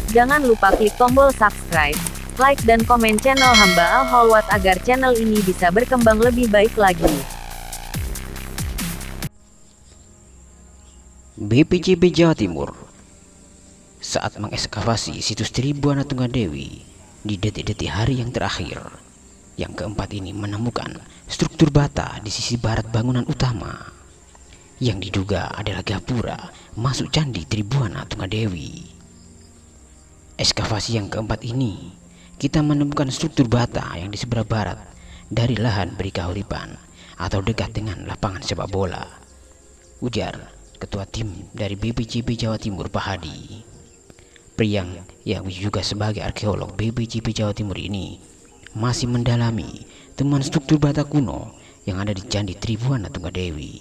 Jangan lupa klik tombol subscribe, like dan komen channel Hamba Al-Holwat agar channel ini bisa berkembang lebih baik lagi. BPJB Jawa Timur saat mengekskavasi situs Tribuana Tunggadewi di detik-detik hari yang terakhir. Yang keempat ini menemukan struktur bata di sisi barat bangunan utama yang diduga adalah gapura masuk candi Tribuana Tunggadewi. Ekskavasi yang keempat ini kita menemukan struktur bata yang di sebelah barat dari lahan Beri Kahuripan atau dekat dengan lapangan sepak bola, ujar Ketua Tim dari BPJB Jawa Timur Pak Hadi. Priang yang juga sebagai arkeolog BPJB Jawa Timur ini masih mendalami temuan struktur bata kuno yang ada di Candi Tribuana Tunggadewi.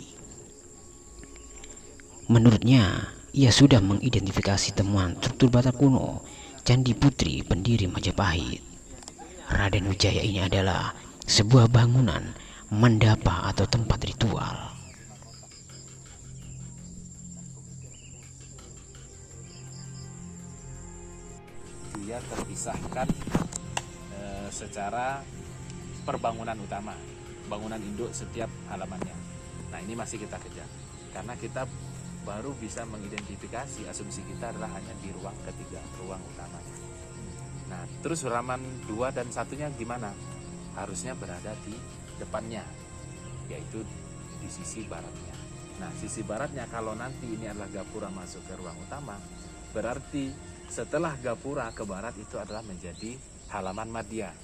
Menurutnya, ia sudah mengidentifikasi temuan struktur bata kuno Candi Putri pendiri Majapahit. Raden Wijaya ini adalah sebuah bangunan mandapa atau tempat ritual. Dia terpisahkan secara perbangunan utama, bangunan induk setiap halamannya. Nah, ini masih kita kejar karena kita baru bisa mengidentifikasi, asumsi kita adalah hanya di ruang ketiga, ruang utamanya. Nah, terus halaman 2 dan 1-nya gimana? Harusnya berada di depannya, yaitu di sisi baratnya. Nah, sisi baratnya kalau nanti ini adalah gapura masuk ke ruang utama, berarti setelah gapura ke barat itu adalah menjadi halaman madya.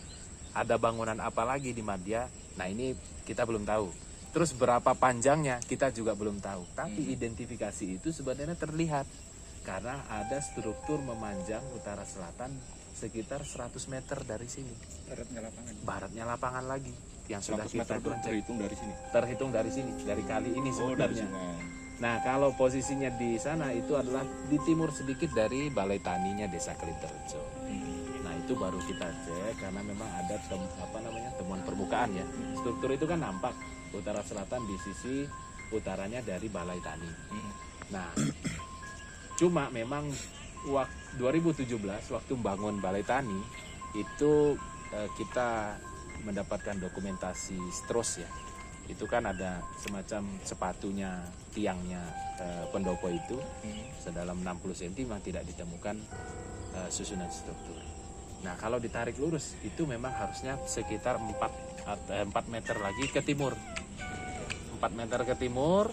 Ada bangunan apa lagi di madya? Nah, ini kita belum tahu. Terus berapa panjangnya kita juga belum tahu. Tapi identifikasi itu sebenarnya terlihat karena ada struktur memanjang utara selatan sekitar 100 meter dari sini. Baratnya lapangan lagi yang sudah kita terhitung dari sini. Terhitung dari sini, dari kali ini sebenarnya. Nah, kalau posisinya di sana itu adalah di timur sedikit dari Balai Taninya Desa Kelinterjo. Nah, itu baru kita cek karena memang ada temuan permukaan ya. Struktur itu kan nampak utara selatan di sisi utaranya dari Balai Tani. Nah, cuma memang 2017 waktu membangun Balai Tani itu kita mendapatkan dokumentasi stros ya. Itu kan ada semacam sepatunya, tiangnya pendopo itu sedalam 60 cm memang tidak ditemukan susunan struktur. Nah, kalau ditarik lurus itu memang harusnya sekitar 4 meter lagi ke timur. 4 meter ke timur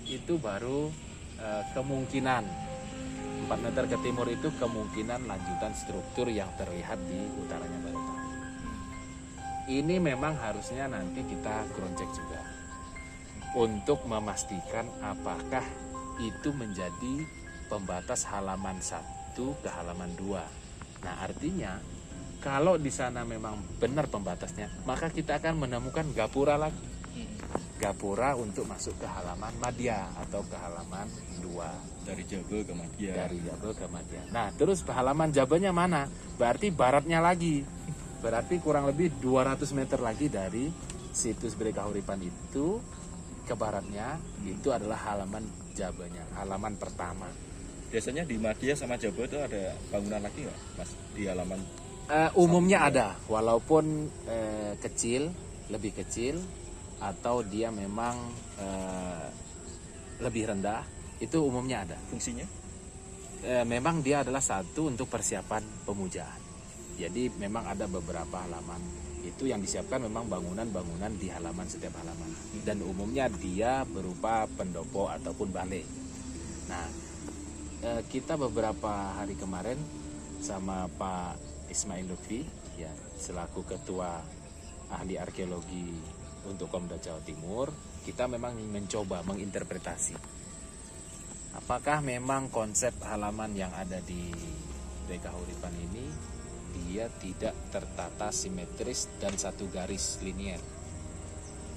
itu baru kemungkinan 4 meter ke timur itu kemungkinan lanjutan struktur yang terlihat di utaranya Balai Tani. Ini memang harusnya nanti kita cross check juga untuk memastikan apakah itu menjadi pembatas halaman 1 ke halaman 2. Nah, artinya kalau di sana memang benar pembatasnya, maka kita akan menemukan gapura lagi. Gapura untuk masuk ke halaman madya atau ke halaman 2. Dari Jabal ke Madya. Dari Jabal ke Madya. Nah, terus halaman Jabalnya mana? Berarti baratnya lagi. Berarti kurang lebih 200 meter lagi dari situs Beri Kahuripan itu ke baratnya itu adalah halaman Jabalnya, halaman pertama. Biasanya di Madya sama Jabal itu ada bangunan lagi nggak, Mas? Di halaman Umumnya ada, walaupun kecil, lebih kecil, atau dia memang lebih rendah, itu umumnya ada. Fungsinya? Memang dia adalah satu untuk persiapan pemujaan. Jadi memang ada beberapa halaman itu yang disiapkan memang bangunan-bangunan di halaman setiap halaman. Dan umumnya dia berupa pendopo ataupun balai. Nah, kita beberapa hari kemarin sama Pak Ismail Lutfi ya selaku Ketua Ahli Arkeologi untuk Komda Jawa Timur, kita memang mencoba menginterpretasi apakah memang konsep halaman yang ada di Beri Kahuripan ini dia tidak tertata simetris dan satu garis linier.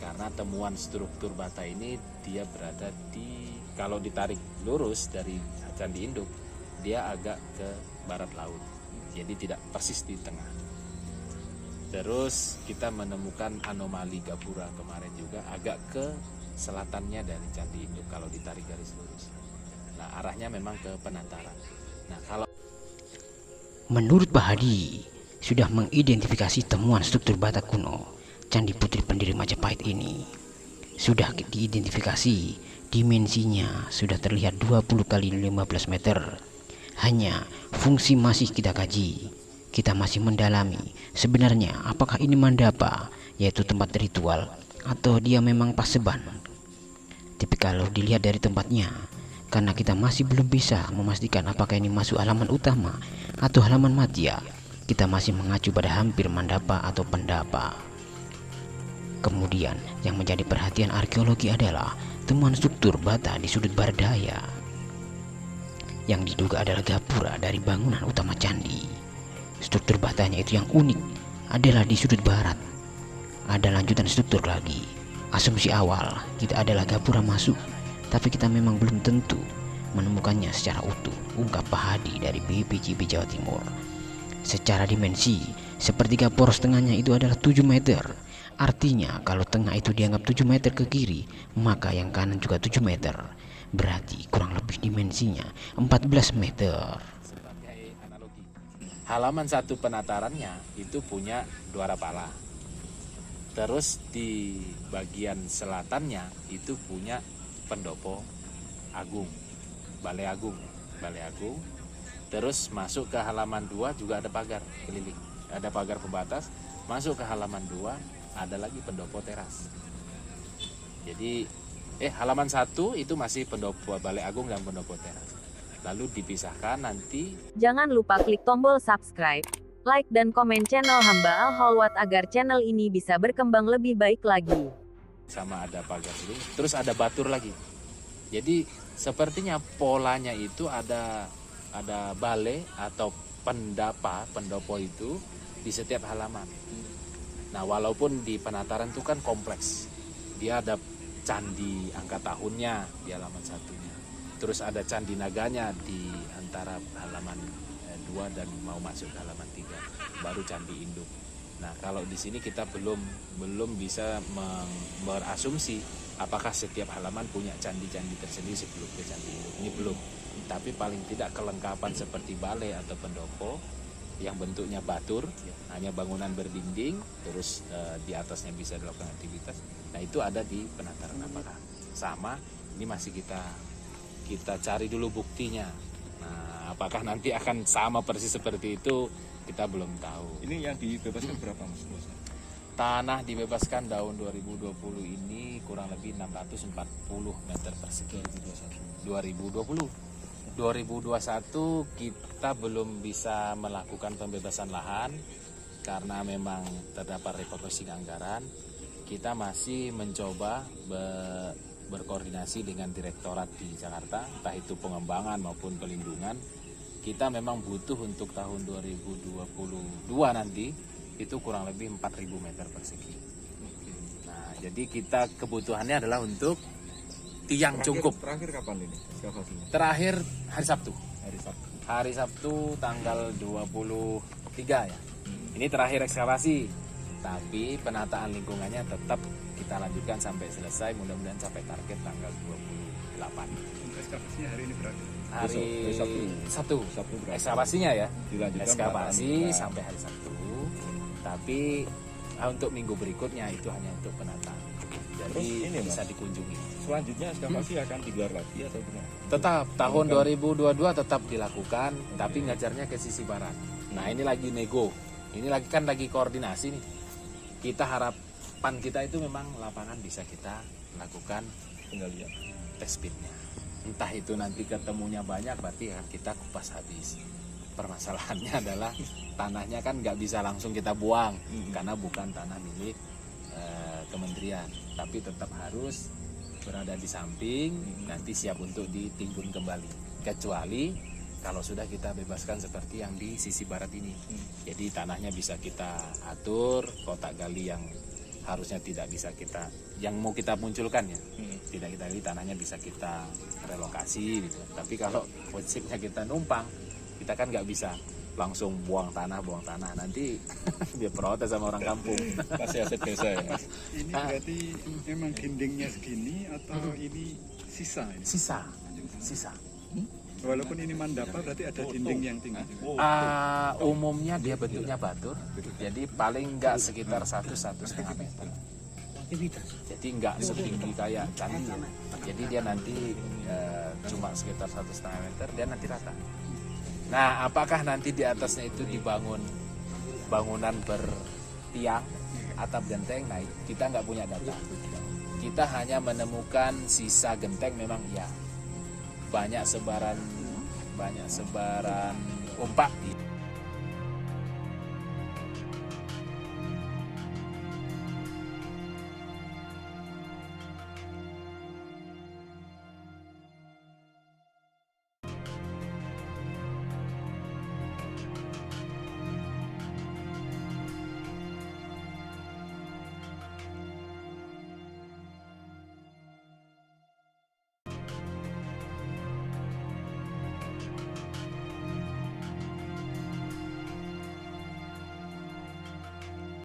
Karena temuan struktur bata ini dia berada di, kalau ditarik lurus dari Candi Induk, dia agak ke barat laut. Jadi tidak persis di tengah. Terus kita menemukan anomali gapura kemarin juga agak ke selatannya dari Candi Induk kalau ditarik garis lurus. Nah, arahnya memang ke penataran. Nah, kalau Menurut Pak Hadi, sudah mengidentifikasi temuan struktur bata kuno Candi Putri Pendiri Majapahit ini. Sudah diidentifikasi, dimensinya sudah terlihat 20 kali 15 meter. Hanya fungsi masih kita kaji. Kita masih mendalami sebenarnya apakah ini mandapa, yaitu tempat ritual, atau dia memang paseban. Tapi kalau dilihat dari tempatnya, karena kita masih belum bisa memastikan apakah ini masuk halaman utama atau halaman matia, kita masih mengacu pada hampir mandapa atau pendapa. Kemudian yang menjadi perhatian arkeologi adalah temuan struktur bata di sudut barat daya, yang diduga adalah gapura dari bangunan utama candi. Struktur batanya itu yang unik adalah di sudut barat. Ada lanjutan struktur lagi. Asumsi awal kita adalah gapura masuk, tapi kita memang belum tentu menemukannya secara utuh, ungkap Pak Hadi dari BPJB Jawa Timur. Secara dimensi, sepertiga poros tengahnya itu adalah 7 meter. Artinya kalau tengah itu dianggap 7 meter ke kiri, maka yang kanan juga 7 meter. Berarti kurang lebih dimensinya 14 meter. Sebagai analogi, halaman 1 penatarannya itu punya Dwara Pala. Terus di bagian selatannya itu punya Pendopo Agung, Balai Agung. Terus masuk ke halaman 2 juga ada pagar keliling, ada pagar pembatas. Masuk ke halaman 2 ada lagi Pendopo Teras. Jadi halaman 1 itu masih Pendopo Balai Agung dan Pendopo Teras. Lalu dipisahkan nanti. Jangan lupa klik tombol subscribe, like dan komen channel Hamba Al-Holwat agar channel ini bisa berkembang lebih baik lagi. Sama ada pagar dulu, terus ada batur lagi. Jadi sepertinya polanya itu ada balai atau pendopo itu di setiap halaman. Nah, walaupun di penataran itu kan kompleks, dia ada candi angka tahunnya di halaman satunya, terus ada candi naganya di antara halaman 2 dan mau masuk ke halaman 3, baru candi induk. Nah, kalau di sini kita belum bisa berasumsi apakah setiap halaman punya candi-candi tersendiri sebelum ke candi induk. Ini belum. Tapi paling tidak kelengkapan seperti balai atau pendopo yang bentuknya batur, hanya bangunan berdinding, terus di atasnya bisa dilakukan aktivitas. Nah, itu ada di penataran. Apakah sama? Ini masih kita cari dulu buktinya. Nah, apakah nanti akan sama persis seperti itu? Kita belum tahu. Ini yang dibebaskan berapa Mas? Tanah dibebaskan tahun 2020 ini kurang lebih 640 meter persegi. 2020. 2021 kita belum bisa melakukan pembebasan lahan karena memang terdapat refocusing anggaran. Kita masih mencoba berkoordinasi dengan direktorat di Jakarta, entah itu pengembangan maupun pelindungan. Kita memang butuh untuk tahun 2022 nanti itu kurang lebih 4.000 meter persegi. Nah, jadi kita kebutuhannya adalah untuk tiang cukup. Terakhir kapan ini ekskavasinya? Terakhir hari Sabtu. Hari Sabtu tanggal 23 ya. Ini terakhir ekskavasi. Tapi penataan lingkungannya tetap kita lanjutkan sampai selesai, mudah-mudahan sampai target tanggal 28. Ekskavasinya hari ini berakhir. Hari Sabtu berakhir. Ekskavasinya ya. Dilanjutkan Ekskavasi penataan. sampai hari Sabtu. Tapi untuk minggu berikutnya itu hanya untuk penataan. Jadi Terus ini, bisa Mas, dikunjungi. selanjutnya ekskavasi akan digelar lagi atau gimana? Tetap tahun 2022 tetap dilakukan, tapi ngajarnya ke sisi barat. Nah, ini lagi nego. Ini lagi koordinasi nih. Kita harapan kita itu memang lapangan bisa kita lakukan Penggalian. tes pitnya. Entah itu nanti ketemunya banyak, berarti ya kita kupas habis. Permasalahannya adalah tanahnya kan nggak bisa langsung kita buang karena bukan tanah milik kementerian, tapi tetap harus berada di samping, nanti siap untuk ditimbun kembali. Kecuali kalau sudah kita bebaskan seperti yang di sisi barat ini. Jadi tanahnya bisa kita atur, kotak gali yang harusnya tidak bisa kita, yang mau kita munculkan ya, tidak kita gali, tanahnya bisa kita relokasi gitu. Tapi kalau prinsipnya kita numpang, kita kan nggak bisa langsung buang tanah nanti dia protes sama orang kampung. Masih aset desa ya. Ini berarti memang dindingnya segini atau ini sisa? Ini? Sisa. Walaupun ini mandapa berarti ada dinding yang tinggi juga. Umumnya dia bentuknya batur, jadi paling enggak sekitar 1-1,5 meter. Jadi enggak setinggi kayak candi ya. Jadi dia nanti cuma sekitar 1,5 meter, dia nanti rata. Nah, apakah nanti di atasnya itu dibangun bangunan bertiang, atap genteng? Nah, kita nggak punya data. Kita hanya menemukan sisa genteng, memang ya banyak sebaran umpak.